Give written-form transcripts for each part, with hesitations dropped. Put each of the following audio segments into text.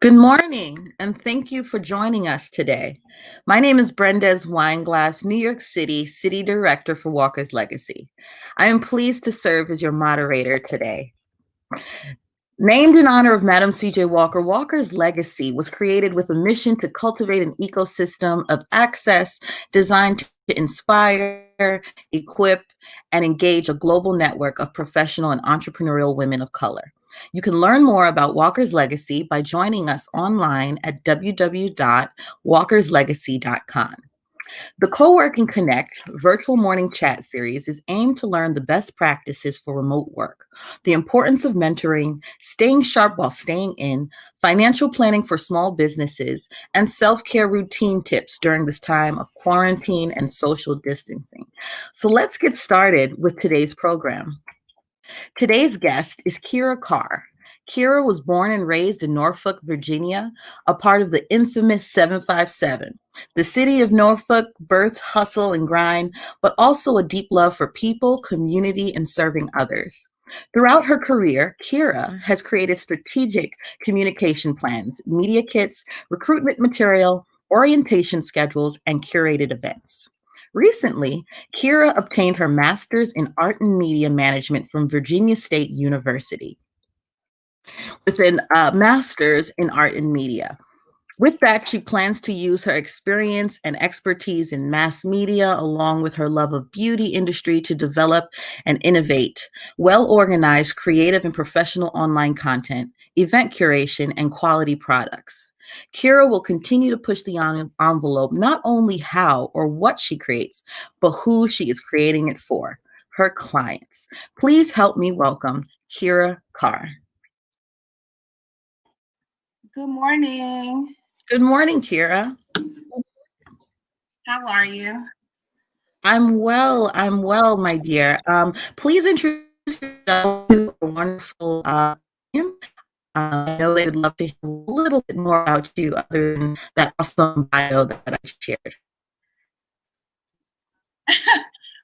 Good morning, and thank you for joining us today. My name is Brendez Wineglass, New York City City Director for Walker's Legacy. I am pleased to serve as your moderator today. Named in honor of Madam C.J. Walker, Walker's Legacy was created with a mission to cultivate an ecosystem of access designed to inspire, equip, and engage a global network of professional and entrepreneurial women of color. You can learn more about Walker's Legacy by joining us online at www.walkerslegacy.com. The Cowork and Connect virtual morning chat series is aimed to learn the best practices for remote work, the importance of mentoring, staying sharp while staying in, financial planning for small businesses, and self-care routine tips during this time of quarantine and social distancing. So let's get started with today's program. Today's guest is Kyerra Carr. Kyerra was born and raised in Norfolk, Virginia, a part of the infamous 757. The city of Norfolk births hustle and grind, but also a deep love for people, community, and serving others. Throughout her career, Kyerra has created strategic communication plans, media kits, recruitment material, orientation schedules, and curated events. Recently, Kyerra obtained her master's in art and media management from Virginia State University with a master's in art and media. With that, she plans to use her experience and expertise in mass media, along with her love of beauty industry, to develop and innovate well-organized, creative, and professional online content, event curation, and quality products. Kyerra will continue to push the envelope, not only how or what she creates, but who she is creating it for, her clients. Please help me welcome Kyerra Carr. Good morning. Good morning, Kyerra. How are you? I'm well, my dear. Please introduce yourself to a wonderful team. I know they would love to hear a little bit more about you other than that awesome bio that I shared.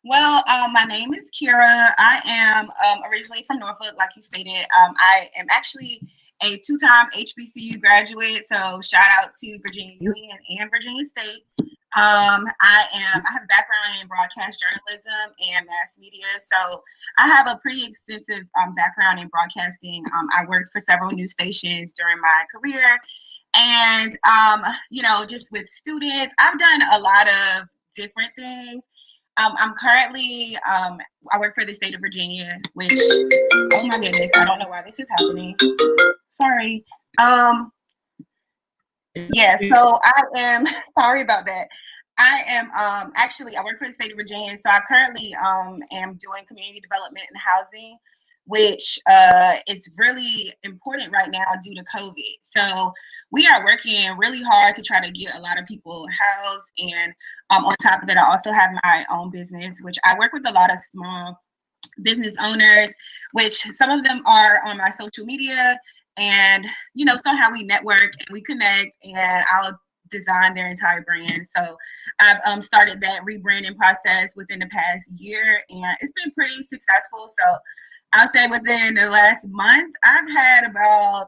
My name is Kyerra. I am originally from Norfolk, like you stated. I am actually a two-time HBCU graduate, so shout out to Virginia Union and Virginia State. I have a background in broadcast journalism and mass media, so I have a pretty extensive background in broadcasting. I worked for several news stations during my career, and just with students, I've done a lot of different things. I'm currently, I work for the state of Virginia, which, oh my goodness, I don't know why this is happening. Sorry. Um, yeah, so I am, sorry about that. I am actually, I work for the state of Virginia, so I currently am doing community development and housing, which is really important right now due to COVID. So we are working really hard to try to get a lot of people housed. And on top of that, I also have my own business, which I work with a lot of small business owners, which some of them are on my social media. And, somehow we network and we connect, and I'll design their entire brand. So I've started that rebranding process within the past year, and it's been pretty successful. So I'll say within the last month, I've had about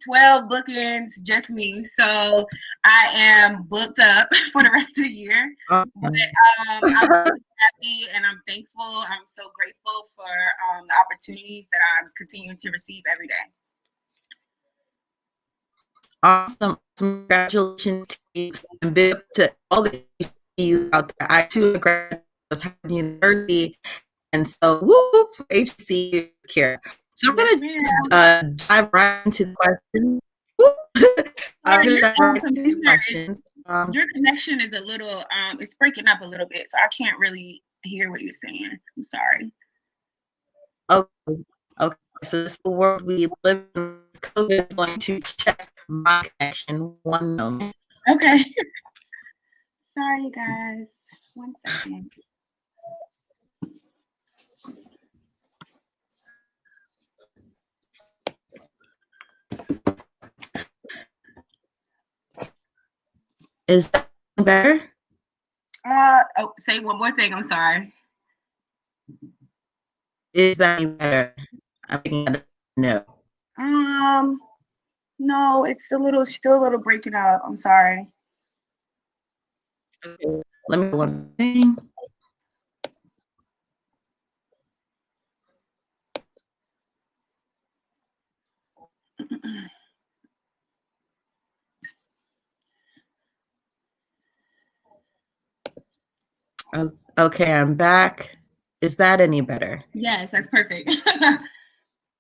12 bookings, just me. So I am booked up for the rest of the year. But I'm really happy and I'm thankful. I'm so grateful for the opportunities that I'm continuing to receive every day. Awesome. Congratulations to you and big up to all the HBCUs out there. I too am a graduate of Howard University, and so whoop, HBCU care. So I'm going to dive right into the question. I'm going to dive right into these questions. Your connection is a little, it's breaking up a little bit, so I can't really hear what you're saying. I'm sorry. Okay. So this is the world we live in. COVID is going to check my connection. One moment. Okay. Sorry, you guys. 1 second. Is that better? Say one more thing. I'm sorry. Is that better? I think no. No, it's still a little breaking up. I'm sorry. Okay. Let me do one thing. Okay, I'm back. Is that any better? Yes, that's perfect.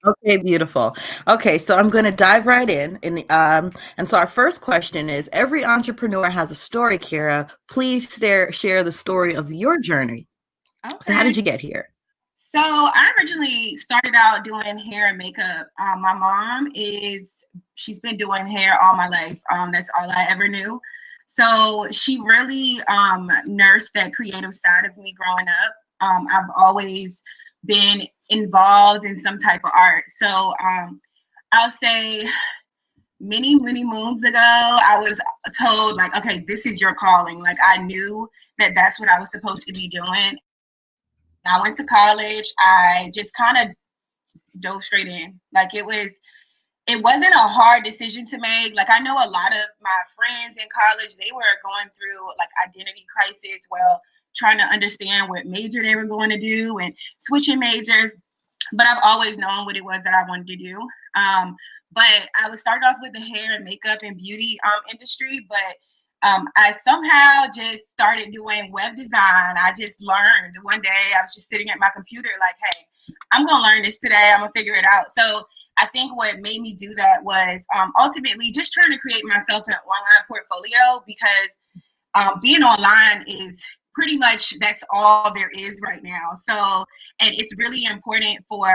Okay, beautiful. Okay, so I'm going to dive right in. And so our first question is, every entrepreneur has a story, Kyerra. Please share the story of your journey. Okay. So how did you get here? So I originally started out doing hair and makeup. My mom she's been doing hair all my life. That's all I ever knew. So she really nursed that creative side of me growing up. I've always been involved in some type of art. So I'll say many moons ago, I was told, like, okay, this is your calling. Like, I knew that that's what I was supposed to be doing. I went to college. I just kind of dove straight in. Like, it wasn't a hard decision to make. Like, I know a lot of my friends in college, they were going through like identity crisis, trying to understand what major they were going to do and switching majors. But I've always known what it was that I wanted to do. But I was started off with the hair and makeup and beauty industry, but I somehow just started doing web design. I just learned one day. I was just sitting at my computer like, hey, I'm going to learn this today. I'm going to figure it out. So I think what made me do that was ultimately just trying to create myself an online portfolio, because being online is pretty much, that's all there is right now. So, and it's really important for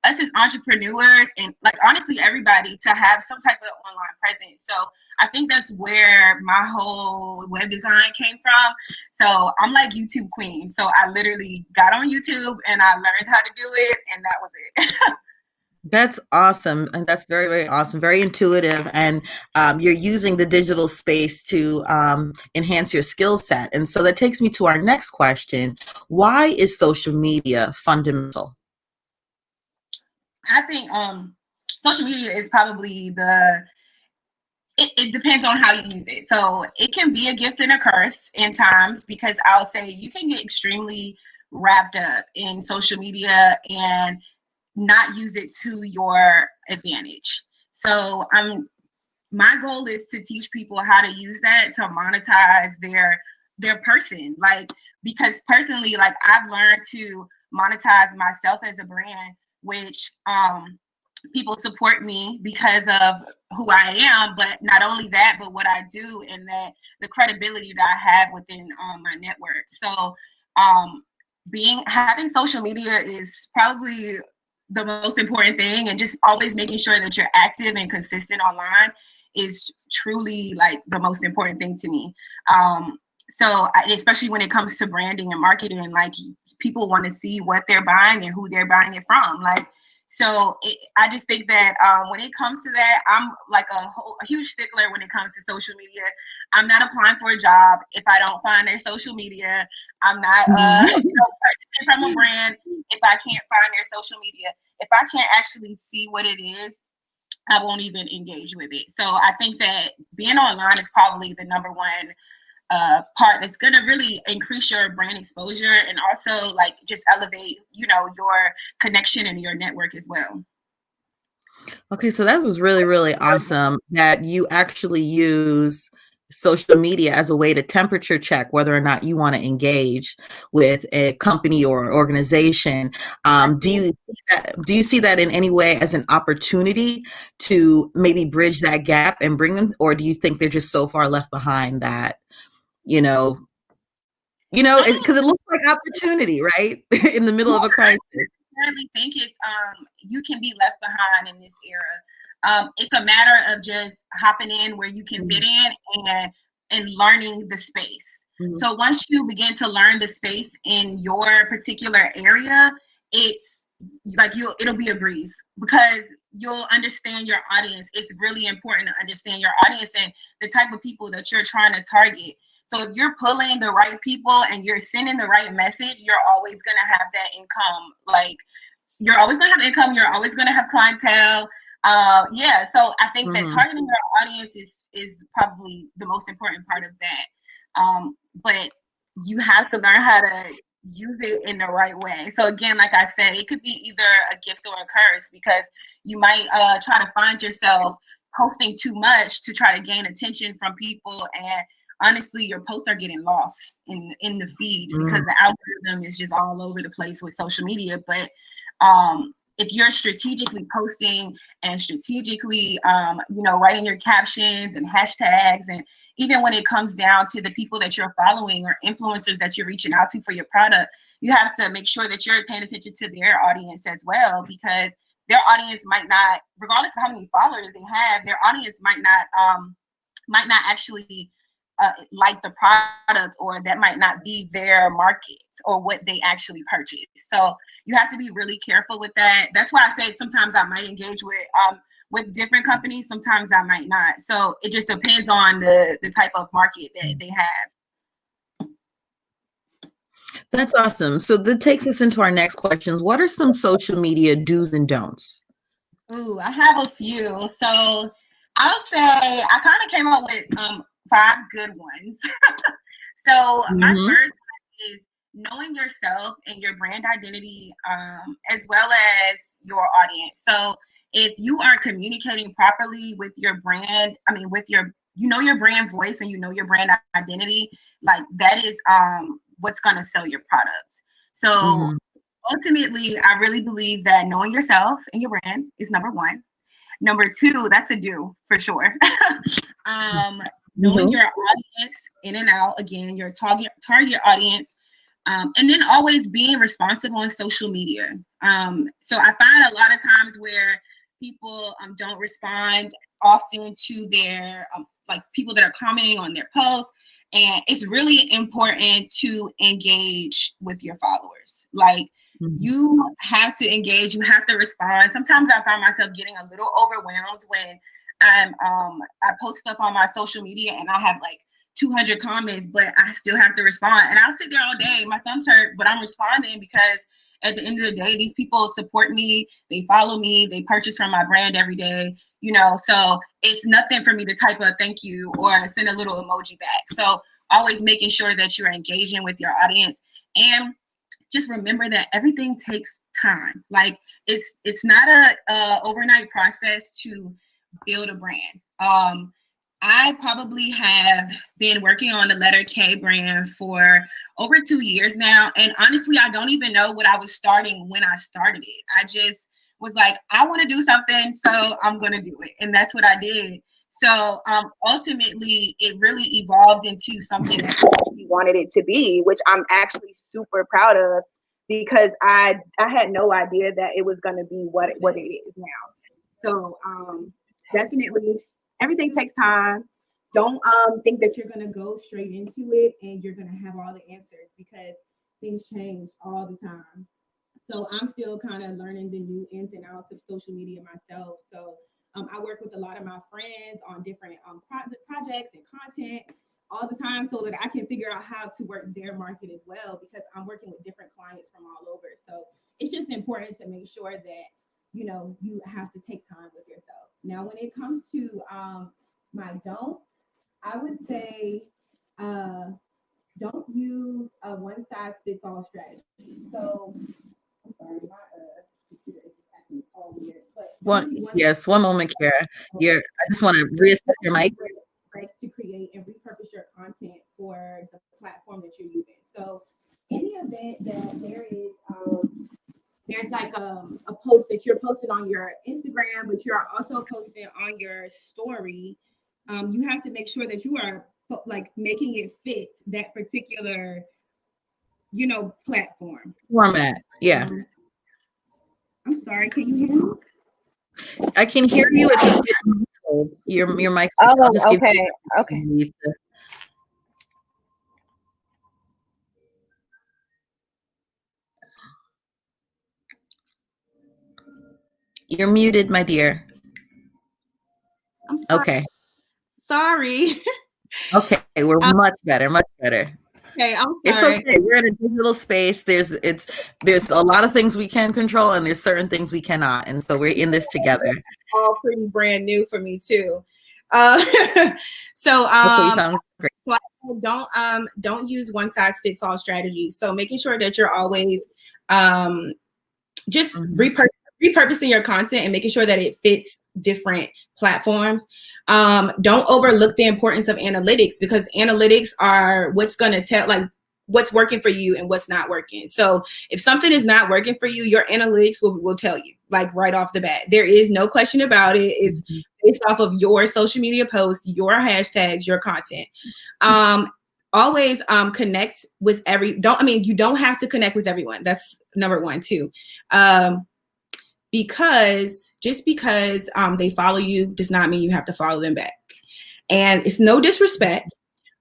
us as entrepreneurs and like honestly everybody to have some type of online presence. So I think that's where my whole web design came from. So I'm like YouTube queen. So I literally got on YouTube and I learned how to do it, and that was it. That's awesome. And that's very, very awesome. Very intuitive. And you're using the digital space to enhance your skill set. And so that takes me to our next question. Why is social media fundamental? I think social media is probably it depends on how you use it. So it can be a gift and a curse in times, because I'll say you can get extremely wrapped up in social media and not use it to your advantage. So my goal is to teach people how to use that to monetize their person. Like, because personally, like I've learned to monetize myself as a brand, which people support me because of who I am, but not only that, but what I do, and that the credibility that I have within my network. So having social media is probably the most important thing, and just always making sure that you're active and consistent online is truly like the most important thing to me. Especially when it comes to branding and marketing, like people want to see what they're buying and who they're buying it from. Like, I just think that when it comes to that, I'm like a huge stickler when it comes to social media. I'm not applying for a job if I don't find their social media. I'm not purchasing from a brand if I can't find their social media. If I can't actually see what it is, I won't even engage with it. So I think that being online is probably the number one part that's going to really increase your brand exposure, and also like just elevate, your connection and your network as well. Okay, so that was really, really awesome that you actually use social media as a way to temperature check whether or not you want to engage with a company or organization. Do you see that in any way as an opportunity to maybe bridge that gap and bring them, or do you think they're just so far left behind that, you know, because it looks like opportunity, right? In the middle of a crisis. I think it's you can be left behind in this era. It's a matter of just hopping in where you can fit in and learning the space. Mm-hmm. So once you begin to learn the space in your particular area, it's like it'll be a breeze, because you'll understand your audience. It's really important to understand your audience and the type of people that you're trying to target. So if you're pulling the right people and you're sending the right message, you're always going to have that income. Like, you're always going to have income. You're always going to have clientele. So I think that targeting your audience is probably the most important part of that. But you have to learn how to use it in the right way. So again, like I said, it could be either a gift or a curse, because you might try to find yourself posting too much to try to gain attention from people, and honestly, your posts are getting lost in the feed because the algorithm is just all over the place with social media. But if you're strategically posting and strategically, writing your captions and hashtags, and even when it comes down to the people that you're following or influencers that you're reaching out to for your product, you have to make sure that you're paying attention to their audience as well, because their audience might not, regardless of how many followers they have, their audience might not actually like the product, or that might not be their market or what they actually purchase. So you have to be really careful with that. That's why I say sometimes I might engage with different companies, sometimes I might not. So it just depends on the type of market that they have. That's awesome. So that takes us into our next questions. What are some social media do's and don'ts? Ooh, I have a few. So I'll say I kind of came up with 5 good ones. So my first one is knowing yourself and your brand identity, as well as your audience. So if you are communicating properly with your brand, your brand voice and your brand identity, like that is what's going to sell your product. So ultimately, I really believe that knowing yourself and your brand is number 1. Number 2, that's a do for sure. Knowing your audience in and out, again, your target audience, And then always being responsive on social media. So I find a lot of times where people don't respond often to their like people that are commenting on their posts, and it's really important to engage with your followers. Like you have to engage, you have to respond. Sometimes I find myself getting a little overwhelmed when I post stuff on my social media and I have like 200 comments, but I still have to respond. And I'll sit there all day, my thumbs hurt, but I'm responding because at the end of the day, these people support me, they follow me, they purchase from my brand every day, you know, so it's nothing for me to type a thank you or send a little emoji back. So always making sure that you're engaging with your audience, and just remember that everything takes time. Like it's not a overnight process to build a brand. I probably have been working on the letter K brand for over 2 years now. And honestly, I don't even know what I was starting when I started it. I just was like, I want to do something, so I'm going to do it. And that's what I did. So ultimately, it really evolved into something that I actually wanted it to be, which I'm actually super proud of, because I had no idea that it was going to be what it is now. So definitely, everything takes time. Don't think that you're going to go straight into it and you're going to have all the answers, because things change all the time. So I'm still kind of learning the new ins and outs of social media myself. So I work with a lot of my friends on different projects and content all the time, so that I can figure out how to work their market as well, because I'm working with different clients from all over. So it's just important to make sure that, you know, you have to take time with yourself. Now, when it comes to my don'ts, I would say don't use a one size fits all strategy. So I'm sorry, my computer is just acting all weird. But one moment, Kyerra. I just want to reassess your mic. To create and repurpose your content for the platform that you're using. So in the event that there's like a post that you're posting on your Instagram, but you're also posting on your story, you have to make sure that you are like making it fit that particular, you know, platform Format. Yeah. I'm sorry, can you hear me? I can hear you. It's a bit muffled. Your mic. Oh, okay. Okay. You're muted, my dear. I'm Okay. sorry. Okay. We're much better. Much better. Okay, I'm It's sorry. okay. We're in a digital space. There's a lot of things we can control, and there's certain things we cannot. And so we're in this together. All pretty brand new for me too. So you sound great. So I don't use one size fits all strategy. So making sure that you're always just repurposing your content and making sure that it fits different platforms. Don't overlook the importance of analytics, because analytics are what's going to tell like what's working for you and what's not working. So if something is not working for you, your analytics will tell you, like right off the bat. There is no question about it. It's based off of your social media posts, your hashtags, your content. Always connect with you don't have to connect with everyone. That's number one too. Because just because they follow you does not mean you have to follow them back. And it's no disrespect,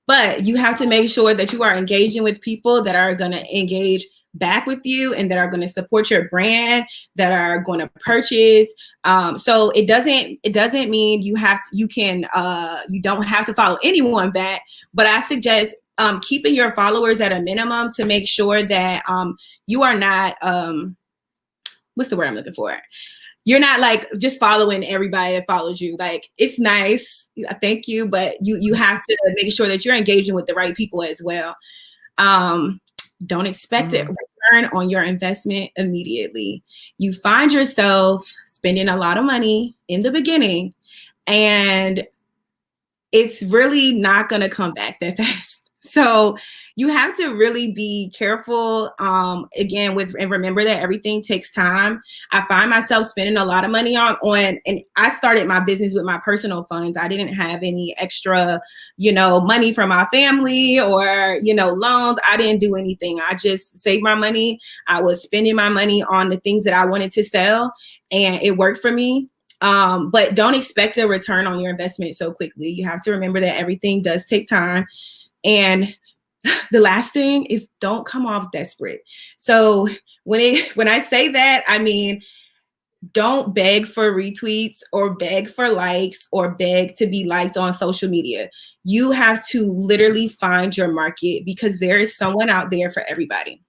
but you have to make sure that you are engaging with people that are going to engage back with you and that are going to support your brand, that are going to purchase. So it doesn't mean you don't have to follow anyone back, but I suggest keeping your followers at a minimum to make sure that you are not, what's the word I'm looking for? You're not like just following everybody that follows you. Like, it's nice, thank you, but you have to make sure that you're engaging with the right people as well. Don't expect a return on your investment immediately. You find yourself spending a lot of money in the beginning, and it's really not going to come back that fast. So you have to really be careful, again, and remember that everything takes time. I find myself spending a lot of money and I started my business with my personal funds. I didn't have any extra, money from my family or, loans. I didn't do anything. I just saved my money. I was spending my money on the things that I wanted to sell, and it worked for me. But don't expect a return on your investment so quickly. You have to remember that everything does take time. And the last thing is, don't come off desperate. So when I say that, I mean, don't beg for retweets or beg for likes or beg to be liked on social media. You have to literally find your market, because there is someone out there for everybody.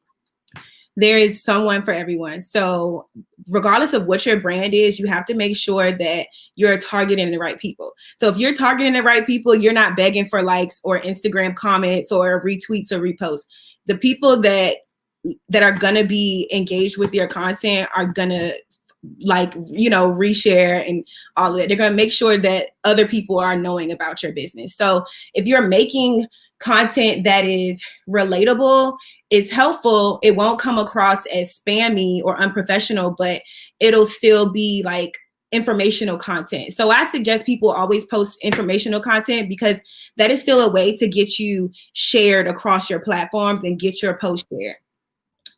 There is someone for everyone. So regardless of what your brand is, you have to make sure that you're targeting the right people. So if you're targeting the right people, you're not begging for likes or Instagram comments or retweets or reposts. The people that are going to be engaged with your content are going to reshare and all of that. They're going to make sure that other people are knowing about your business. So if you're making content that is relatable, it's helpful. It won't come across as spammy or unprofessional, but it'll still be like informational content. So I suggest people always post informational content, because that is still a way to get you shared across your platforms and get your post shared.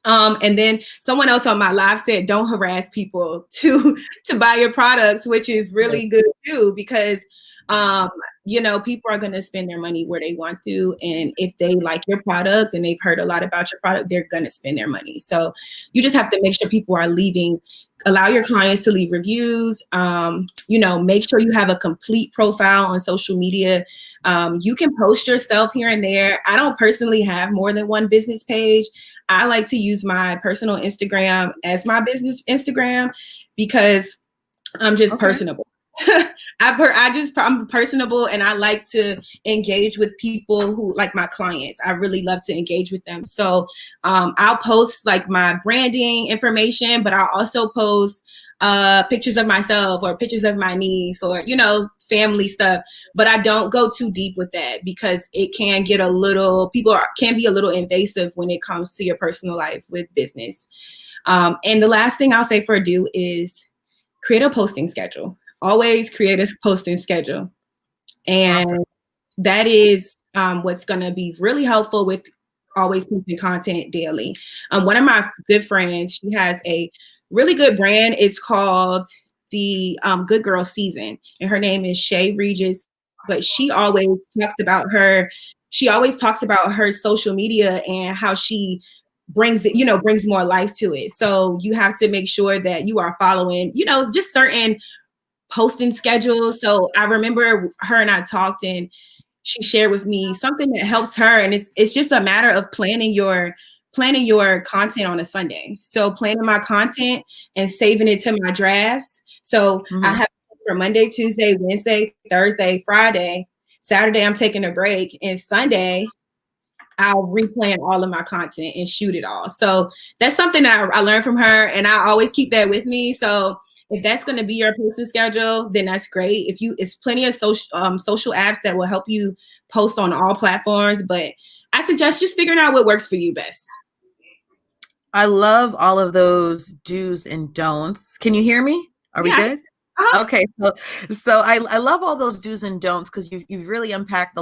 And then someone else on my live said, don't harass people to buy your products, which is really good too, because people are going to spend their money where they want to. And if they like your product and they've heard a lot about your product, they're going to spend their money. So you just have to make sure people are allow your clients to leave reviews. Make sure you have a complete profile on social media. You can post yourself here and there. I don't personally have more than one business page. I like to use my personal Instagram as my business Instagram, because I'm just personable. I'm personable, and I like to engage with people who like my clients. I really love to engage with them. So I'll post like my branding information, but I'll also post pictures of myself or pictures of my niece or, family stuff. But I don't go too deep with that, because it can get can be a little invasive when it comes to your personal life with business. And the last thing I'll say is create a posting schedule. Always create a posting schedule. And awesome. That is what's going to be really helpful with always posting content daily. One of my good friends, she has a really good brand. It's called the Good Girl Season, and her name is Shay Regis. But she always talks about her social media and how she brings more life to it. So you have to make sure that you are following, just certain posting schedules. So I remember her and I talked, and she shared with me something that helps her. And it's just a matter of planning your content on a Sunday. So planning my content and saving it to my drafts. So I have for Monday, Tuesday, Wednesday, Thursday, Friday, Saturday, I'm taking a break, and Sunday, I'll replan all of my content and shoot it all. So that's something that I learned from her, and I always keep that with me. So if that's going to be your posting schedule, then that's great. It's plenty of social apps that will help you post on all platforms, but I suggest just figuring out what works for you best. I love all of those do's and don'ts. Can you hear me? Are we good? Okay, so I love all those do's and don'ts, because you've really unpacked a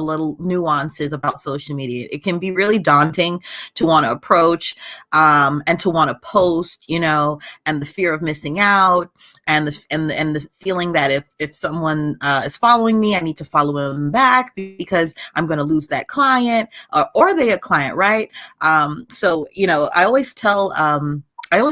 little nuances about social media. It can be really daunting to want to approach and to want to post, and the fear of missing out, and the feeling that if someone is following me, I need to follow them back, because I'm going to lose that client, or they a client, right? So I always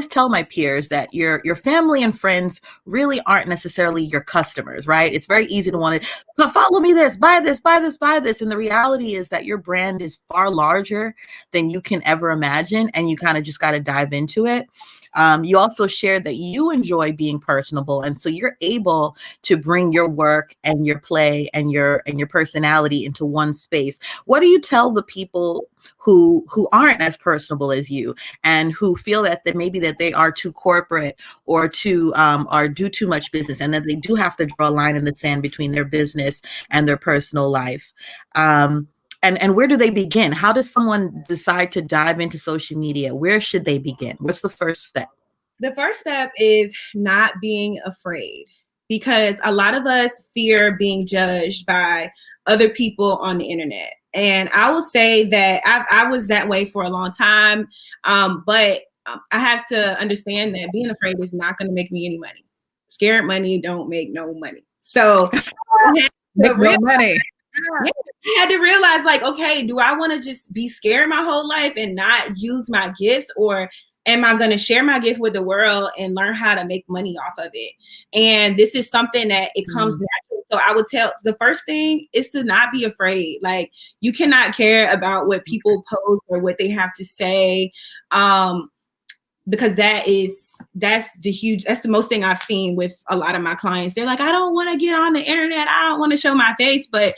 tell my peers that your family and friends really aren't necessarily your customers, right? It's very easy to want to follow me this, buy this, buy this, buy this. And the reality is that your brand is far larger than you can ever imagine. And you kind of just got to dive into it. You also shared that you enjoy being personable, and so you're able to bring your work and your play and your personality into one space. What do you tell the people who aren't as personable as you, and who feel that maybe that they are too corporate or do too much business, and that they do have to draw a line in the sand between their business and their personal life? And where do they begin? How does someone decide to dive into social media? Where should they begin? What's the first step? The first step is not being afraid, because a lot of us fear being judged by other people on the internet. And I will say that I was that way for a long time. But I have to understand that being afraid is not going to make me any money. Scared money don't make no money. So I had Make to no realize, money. yeah, I had to realize, like, okay, do I want to just be scared my whole life and not use my gifts, or am I going to share my gift with the world and learn how to make money off of it? And this is something that it comes natural. So I would tell, the first thing is to not be afraid. Like, you cannot care about what people post or what they have to say. Because that's the most thing I've seen with a lot of my clients. They're like, I don't want to get on the internet. I don't want to show my face. But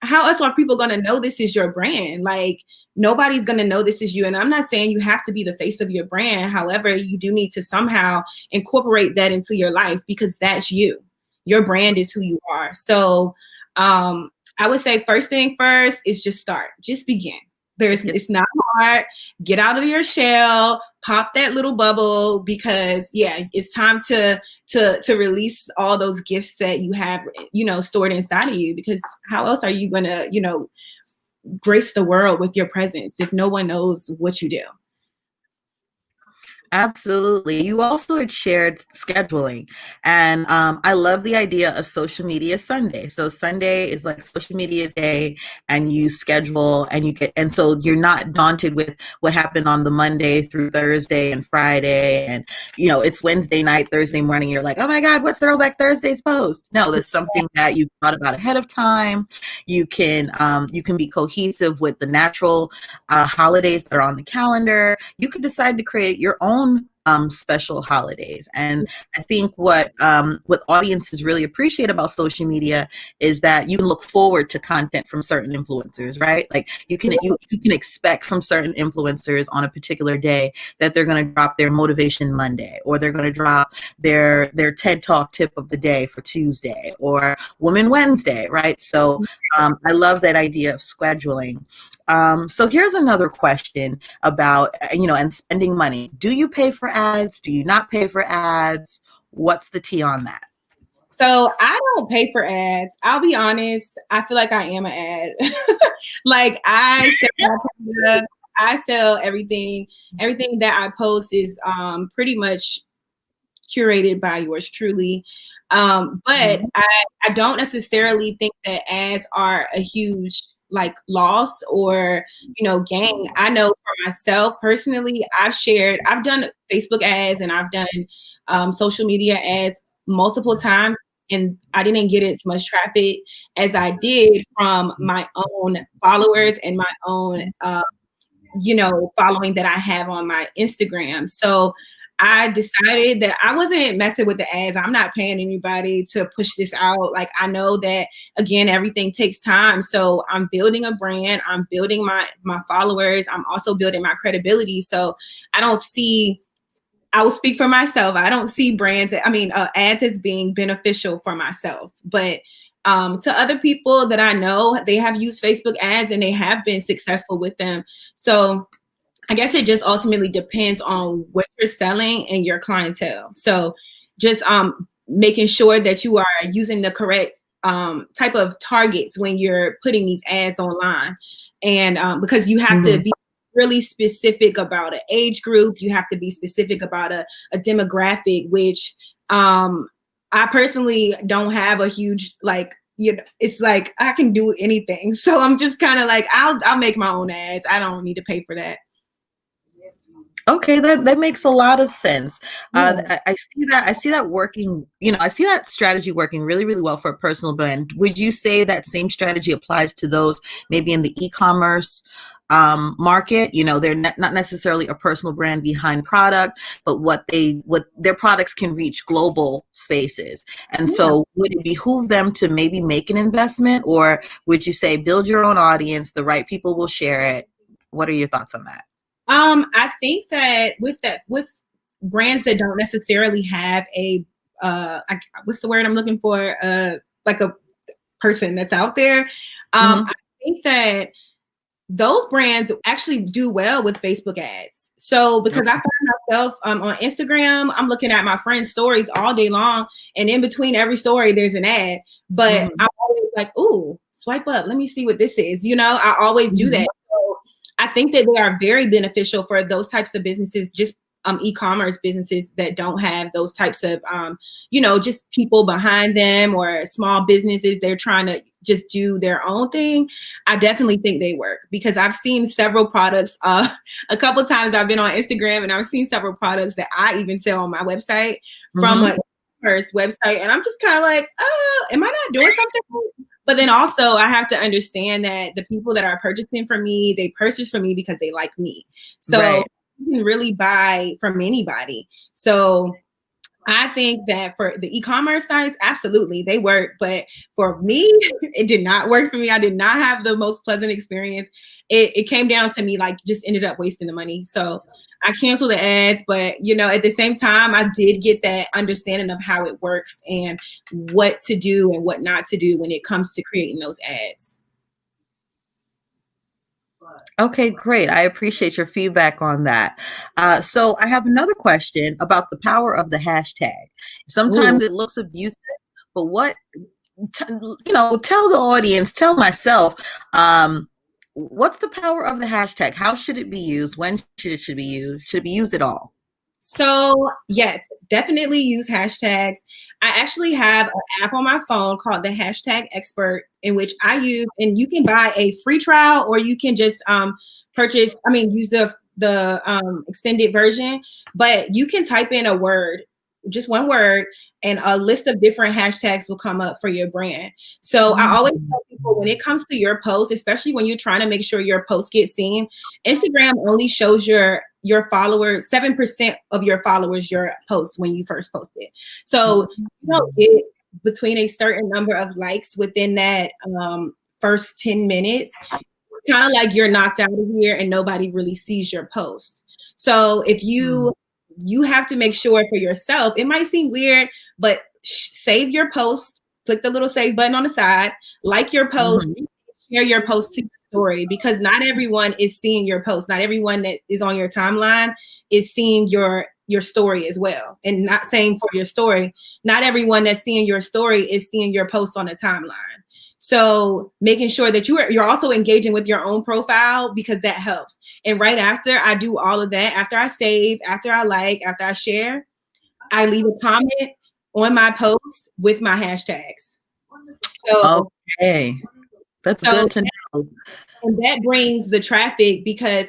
how else are people going to know this is your brand? Like, nobody's going to know this is you. And I'm not saying you have to be the face of your brand. However, you do need to somehow incorporate that into your life, because that's you. Your brand is who you are. So I would say first thing first is just start. Just begin. It's not hard. Get out of your shell, pop that little bubble, because it's time to release all those gifts that you have, stored inside of you, because how else are you going to, grace the world with your presence if no one knows what you do? Absolutely. You also had shared scheduling, and I love the idea of social media Sunday. So Sunday is like social media day, and you schedule, and and so you're not daunted with what happened on the Monday through Thursday and Friday, and it's Wednesday night, Thursday morning. You're like, oh my God, what's Throwback Thursday's post? No, there's something that you thought about ahead of time. You can be cohesive with the natural holidays that are on the calendar. You could decide to create your own special holidays. And I think what audiences really appreciate about social media is that you can look forward to content from certain influencers, right? Like you can expect from certain influencers on a particular day that they're going to drop their motivation Monday, or they're going to drop their TED Talk tip of the day for Tuesday, or Woman Wednesday, right? So I love that idea of scheduling. So here's another question about, and spending money. Do you pay for ads? Do you not pay for ads? What's the tea on that? So I don't pay for ads. I'll be honest. I feel like I am an ad. Like, I sell my products, I sell everything. Everything that I post is pretty much curated by yours truly. But I don't necessarily think that ads are a huge loss or gain. I know for myself personally, I've done Facebook ads and I've done social media ads multiple times, and I didn't get as much traffic as I did from my own followers and my own following that I have on my Instagram. So I decided that I wasn't messing with the ads. I'm not paying anybody to push this out. Like, I know that, again, everything takes time. So I'm building a brand. I'm building my followers. I'm also building my credibility. So I will speak for myself. I don't see ads as being beneficial for myself. But to other people that I know, they have used Facebook ads and they have been successful with them. So I guess it just ultimately depends on what you're selling and your clientele. So just making sure that you are using the correct type of targets when you're putting these ads online. And because you have to be really specific about an age group, you have to be specific about a demographic, which I personally don't have a huge, it's like I can do anything. So I'm just kind of like, I'll make my own ads. I don't need to pay for that. Okay, that makes a lot of sense. I see that working, I see that strategy working really, really well for a personal brand. Would you say that same strategy applies to those maybe in the e-commerce market? They're not necessarily a personal brand behind product, but what their products can reach global spaces. And so would it behoove them to maybe make an investment, or would you say build your own audience, the right people will share it? What are your thoughts on that? I think that with brands that don't necessarily have a what's the word I'm looking for? Like a person that's out there. I think that those brands actually do well with Facebook ads. So because I find myself on Instagram, I'm looking at my friends' stories all day long, and in between every story, there's an ad. But I'm always like, ooh, swipe up. Let me see what this is. I always do that. So I think that they are very beneficial for those types of businesses, just e-commerce businesses that don't have those types of, just people behind them, or small businesses. They're trying to just do their own thing. I definitely think they work, because I've seen several products. A couple of times I've been on Instagram and I've seen several products that I even sell on my website from a first website. And I'm just kind of like, oh, am I not doing something? But then also I have to understand that the people that are purchasing from me, they purchase from me because they like me. So you can really buy from anybody. So I think that for the e-commerce sites, absolutely, they work. But for me, it did not work for me. I did not have the most pleasant experience. It came down to me, like, just ended up wasting the money. So I canceled the ads. But, at the same time, I did get that understanding of how it works and what to do and what not to do when it comes to creating those ads. Okay, great. I appreciate your feedback on that. So I have another question about the power of the hashtag. Sometimes it looks abusive, but tell the audience, tell myself, what's the power of the hashtag? How should it be used? When should it be used? Should it be used at all? So yes, definitely use hashtags. I actually have an app on my phone called the Hashtag Expert, in which I use, and you can buy a free trial, or you can just use the extended version. But you can type in a word, just one word, and a list of different hashtags will come up for your brand. So I always tell people, when it comes to your post, especially when you're trying to make sure your post gets seen, Instagram only shows your followers, 7% of your followers, your posts when you first post it. So you don't get between a certain number of likes within that first 10 minutes. Kind of like you're knocked out of here and nobody really sees your post. So if you have to make sure for yourself, it might seem weird, but save your post, click the little save button on the side, like your post, share your post to your story, because not everyone is seeing your post. Not everyone that is on your timeline is seeing your story as well. And not saying for your story, not everyone that's seeing your story is seeing your post on the timeline. So making sure that you're also engaging with your own profile, because that helps. And right after I do all of that, after I save, after I like, after I share, I leave a comment on my post with my hashtags. So, okay, that's good to know. And that brings the traffic,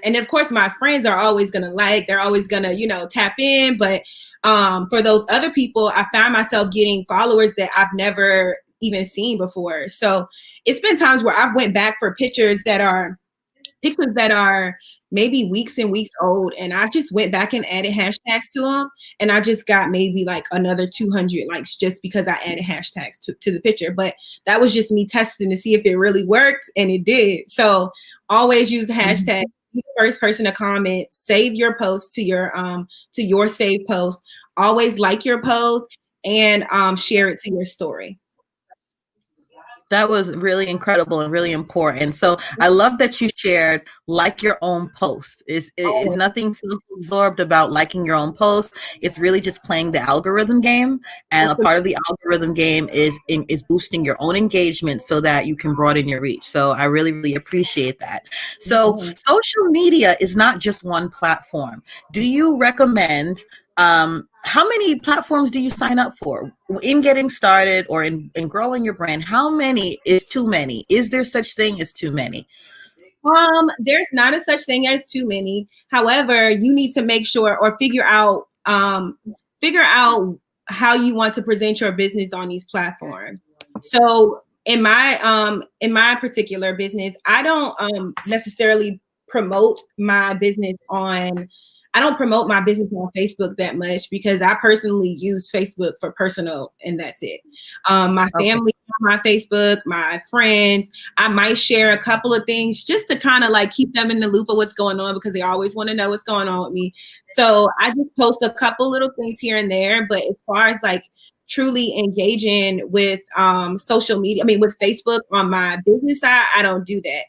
and of course my friends are always going to like, they're always going to, tap in. But for those other people, I find myself getting followers that I've never even seen before. So it's been times where I've went back for pictures that are maybe weeks and weeks old, and I just went back and added hashtags to them, and I just got maybe like another 200 likes just because I added hashtags to the picture. But that was just me testing to see if it really worked, and it did. So always use the hashtag. Be the first person to comment, save your post to your saved post, always like your post, and share it to your story. That was really incredible and really important. So I love that you shared like your own posts. It's nothing self-absorbed about liking your own posts. It's really just playing the algorithm game. And a part of the algorithm game is boosting your own engagement so that you can broaden your reach. So I really, really appreciate that. So social media is not just one platform. Do you recommend how many platforms do you sign up for in getting started or in growing your brand? How many is too many? Is there such thing as too many? There's not a such thing as too many. However, you need to make sure or figure out how you want to present your business on these platforms. So in my particular business, I don't necessarily promote my business on Facebook that much, because I personally use Facebook for personal, and that's it. My family on my Facebook, my friends, I might share a couple of things just to kind of like keep them in the loop of what's going on, because they always want to know what's going on with me. So I just post a couple little things here and there. But as far as like truly engaging with social media, with Facebook on my business side, I don't do that.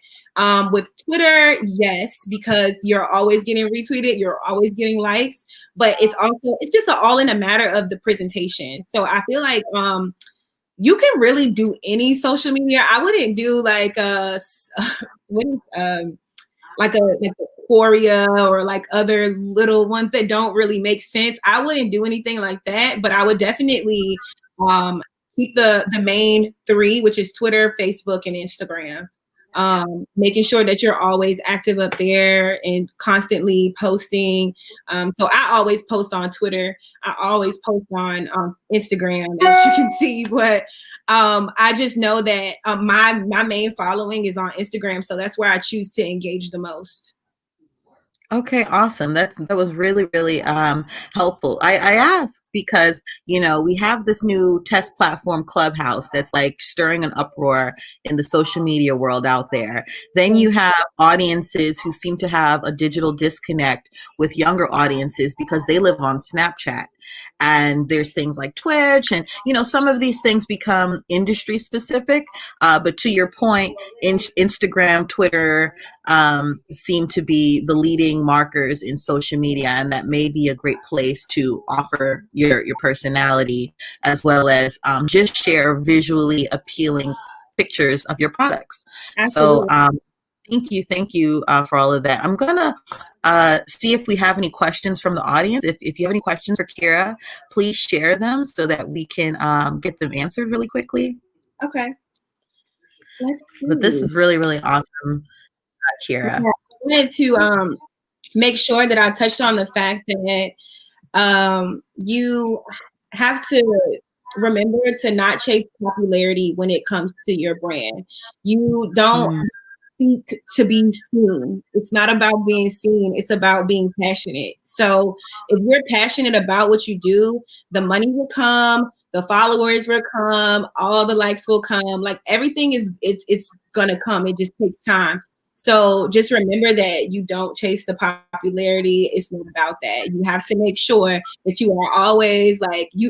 With Twitter, yes, because you're always getting retweeted, you're always getting likes, but it's just all in a matter of the presentation. So I feel like you can really do any social media. I wouldn't do like what is like a Quoria or like other little ones that don't really make sense. I wouldn't do anything like that, but I would definitely keep the main three, which is Twitter, Facebook, and Instagram. Making sure that you're always active up there and constantly posting. So I always post on Twitter. I always post on Instagram, as you can see, but I just know that my main following is on Instagram, so that's where I choose to engage the most. Okay, awesome. That was really, really helpful. I asked because, we have this new test platform Clubhouse that's like stirring an uproar in the social media world out there. Then you have audiences who seem to have a digital disconnect with younger audiences because they live on Snapchat. And there's things like Twitch, and some of these things become industry specific. But to your point, Instagram, Twitter seem to be the leading markers in social media, and that may be a great place to offer your personality, as well as just share visually appealing pictures of your products. Absolutely. So thank you for all of that. I'm gonna see if we have any questions from the audience. If you have any questions for Kyerra, please share them so that we can get them answered really quickly. Okay. But this is really, really awesome, Kyerra. Yeah, I wanted to make sure that I touched on the fact that you have to remember to not chase popularity when it comes to your brand. You don't seek to be seen. It's not about being seen. It's about being passionate. So if you're passionate about what you do, the money will come, the followers will come, all the likes will come. Like everything it's gonna come. It just takes time. So just remember that you don't chase the popularity. It's not about that. You have to make sure that you are always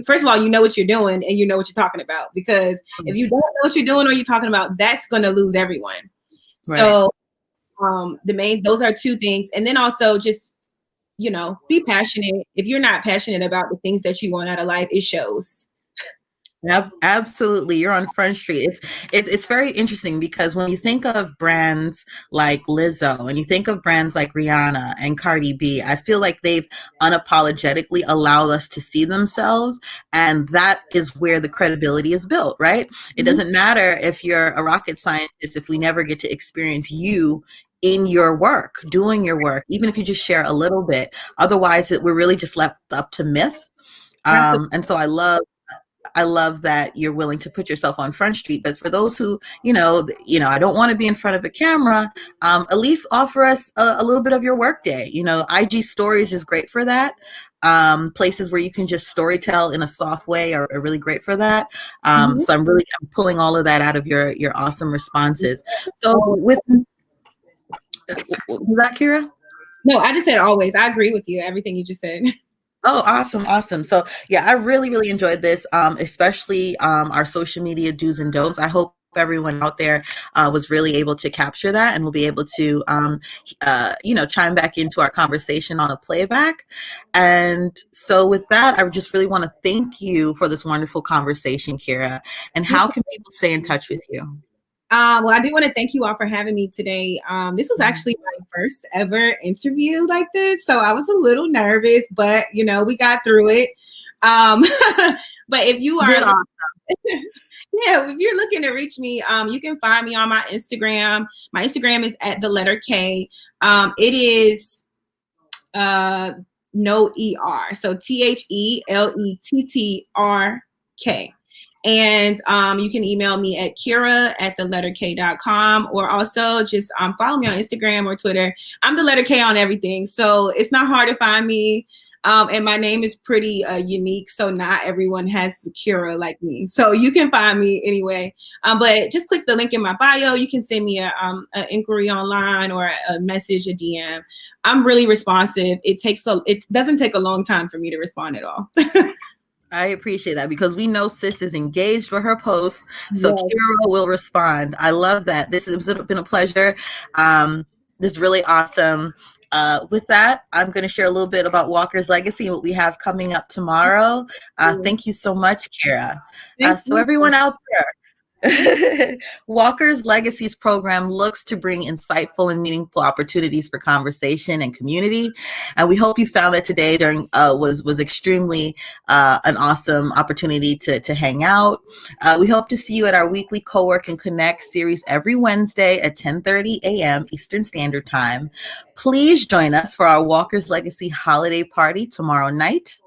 first of all, you know what you're doing and you know what you're talking about. Because if you don't know what you're doing or you're talking about, that's gonna lose everyone. Right. So those are two things. And then also just, be passionate. If you're not passionate about the things that you want out of life, it shows. Absolutely, you're on Front Street. It's very interesting because when you think of brands like Lizzo and you think of brands like Rihanna and Cardi B, I feel like they've unapologetically allowed us to see themselves, and that is where the credibility is built, right? It doesn't matter if you're a rocket scientist if we never get to experience you in your work, doing your work, even if you just share a little bit. Otherwise, we're really just left up to myth. And so I love that you're willing to put yourself on Front Street. But for those who, I don't want to be in front of a camera, at least offer us a little bit of your workday. IG stories is great for that. Places where you can just storytell in a soft way are really great for that. So I'm pulling all of that out of your awesome responses. So was that Kyerra? No, I just said always. I agree with you. Everything you just said. Oh, awesome. So yeah, I really, really enjoyed this, especially our social media do's and don'ts. I hope everyone out there was really able to capture that and will be able to, chime back into our conversation on a playback. And so with that, I just really want to thank you for this wonderful conversation, Kyerra. And how can people stay in touch with you? Well, I do want to thank you all for having me today. This was actually my first ever interview like this, so I was a little nervous, but we got through it. But if you are, if you're looking to reach me, you can find me on my Instagram. My Instagram is @the_K. It is no ER, so THELETTRK. And you can email me at Kyerra@the_K.com, or also just follow me on Instagram or Twitter. I'm the letter K on everything, so it's not hard to find me. And my name is pretty unique, so not everyone has Kyerra like me. So you can find me anyway. But just click the link in my bio. You can send me an inquiry online or a message, a DM. I'm really responsive. It doesn't take a long time for me to respond at all. I appreciate that because we know Sis is engaged with her posts, so Yes. Kyerra will respond. I love that. This has been a pleasure. This is really awesome. With that, I'm going to share a little bit about Walker's Legacy and what we have coming up tomorrow. Thank you so much, Kyerra. Thank So you. everyone out there, Walker's Legacies program looks to bring insightful and meaningful opportunities for conversation and community. And we hope you found that today was extremely an awesome opportunity to hang out. We hope to see you at our weekly Cowork and Connect series every Wednesday at 10:30 a.m. Eastern Standard Time. Please join us for our Walker's Legacy holiday party tomorrow night.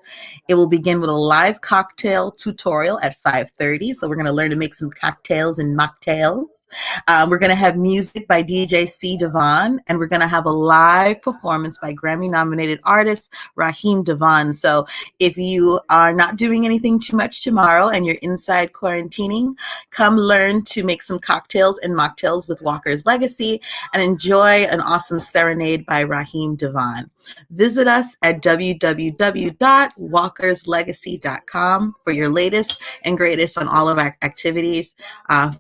It will begin with a live cocktail tutorial at 5:30. So we're going to learn to make some cocktails and mocktails. We're going to have music by DJ C. Devon, and we're going to have a live performance by Grammy-nominated artist Raheem Devon. So if you are not doing anything too much tomorrow and you're inside quarantining, come learn to make some cocktails and mocktails with Walker's Legacy and enjoy an awesome serenade by Raheem Devon. Visit us at www.walkerslegacy.com for your latest and greatest on all of our activities.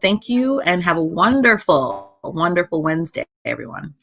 Thank you and have a wonderful, wonderful Wednesday, everyone.